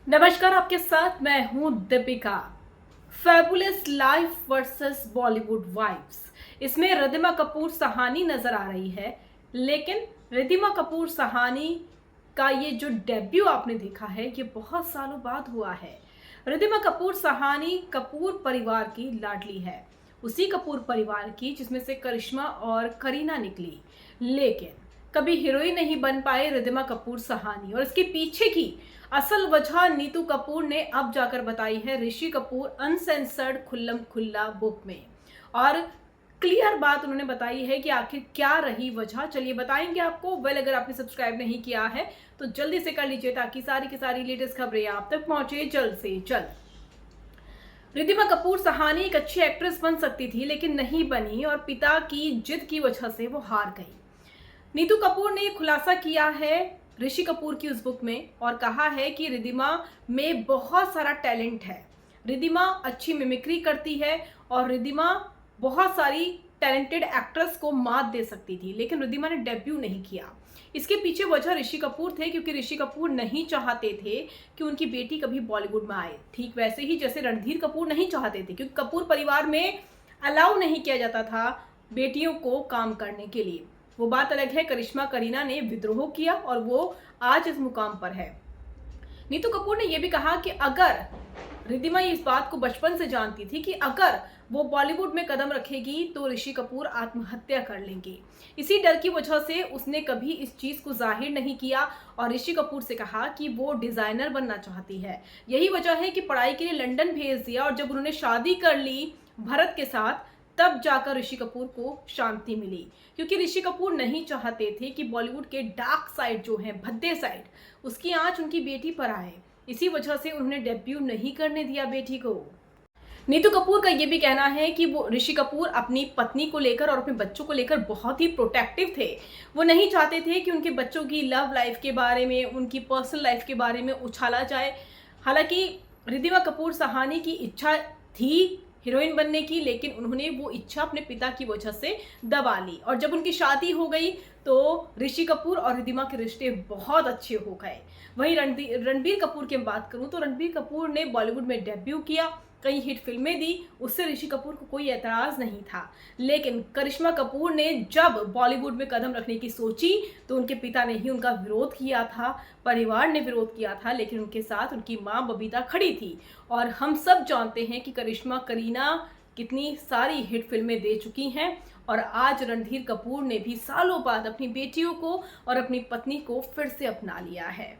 नमस्कार, आपके साथ मैं हूं Deepika. Fabulous life versus Bollywood vibes, इसमें रिद्धिमा कपूर सहानी नजर आ रही है। लेकिन रिद्धिमा कपूर सहानी का ये जो डेब्यू आपने देखा है, ये बहुत सालों बाद हुआ है। रिद्धिमा कपूर सहानी कपूर परिवार की लाडली है, उसी कपूर परिवार की जिसमें से करिश्मा और करीना निकली। लेकिन कभी हीरोइन नहीं बन पाए रिद्धिमा कपूर सहानी, और इसके पीछे की असल वजह नीतू कपूर ने अब जाकर बताई है ऋषि कपूर अनसेंसर्ड खुल्लम खुल्ला बुक में। और क्लियर बात उन्होंने बताई है कि आखिर क्या रही वजह, चलिए बताएंगे आपको। अगर आपने सब्सक्राइब नहीं किया है तो जल्दी से कर लीजिए, ताकि सारी की सारी लेटेस्ट खबरें आप तक पहुंचे जल्द से जल्द। रिद्धिमा कपूर सहानी एक अच्छी एक्ट्रेस बन सकती थी, लेकिन नहीं बनी, और पिता की जिद की वजह से वो हार गई। नीतू कपूर ने खुलासा किया है ऋषि कपूर की उस बुक में, और कहा है कि रिद्धिमा में बहुत सारा टैलेंट है। रिद्धिमा अच्छी मिमिक्री करती है, और रिद्धिमा बहुत सारी टैलेंटेड एक्ट्रेस को मात दे सकती थी, लेकिन रिद्धिमा ने डेब्यू नहीं किया। इसके पीछे वजह ऋषि कपूर थे, क्योंकि ऋषि कपूर नहीं चाहते थे कि उनकी बेटी कभी बॉलीवुड में आए। ठीक वैसे ही जैसे रणधीर कपूर नहीं चाहते थे, क्योंकि कपूर परिवार में अलाउ नहीं किया जाता था बेटियों को काम करने के लिए। वो बात अलग है, करिश्मा करीना ने विद्रोह किया और वो आज इस मुकाम पर है। नीतू कपूर ने यह भी कहा कि अगर रिद्धिमा इस बात को बचपन से जानती थी कि अगर वो बॉलीवुड में कदम रखेगी तो ऋषि कपूर आत्महत्या कर लेंगे। इसी डर की वजह से उसने कभी इस चीज को जाहिर नहीं किया, और ऋषि कपूर से कहा कि वो डिजाइनर बनना चाहती है। यही वजह है कि पढ़ाई के लिए लंदन भेज दिया, और जब उन्होंने शादी कर ली भरत के साथ, तब जाकर ऋषि कपूर को शांति मिली। क्योंकि ऋषि कपूर नहीं चाहते थे कि बॉलीवुड के डार्क साइड जो है, भद्दे साइड, उसकी आंच उनकी बेटी पर आए। इसी वजह से उन्होंने डेब्यू नहीं करने दिया बेटी को। नीतू कपूर का यह भी कहना है कि वो ऋषि कपूर अपनी पत्नी को लेकर और अपने बच्चों को लेकर बहुत ही प्रोटेक्टिव थे। वो नहीं चाहते थे कि उनके बच्चों की लव लाइफ के बारे में, उनकी पर्सनल लाइफ के बारे में उछाला जाए। हालांकि रिद्धिमा कपूर सहानी की इच्छा थी हीरोइन बनने की, लेकिन उन्होंने वो इच्छा अपने पिता की वजह से दबा ली, और जब उनकी शादी हो गई तो ऋषि कपूर और रिद्धिमा के रिश्ते बहुत अच्छे हो गए। वहीं रणबीर कपूर की बात करूं तो रणबीर कपूर ने बॉलीवुड में डेब्यू किया, कई हिट फिल्में दी, उससे ऋषि कपूर को कोई एतराज नहीं था। लेकिन करिश्मा कपूर ने जब बॉलीवुड में कदम रखने की सोची तो उनके पिता ने ही उनका विरोध किया था, परिवार ने विरोध किया था, लेकिन उनके साथ उनकी मां बबीता खड़ी थी। और हम सब जानते हैं कि करिश्मा करीना कितनी सारी हिट फिल्में दे चुकी हैं, और आज रणधीर कपूर ने भी सालों बाद अपनी बेटियों को और अपनी पत्नी को फिर से अपना लिया है।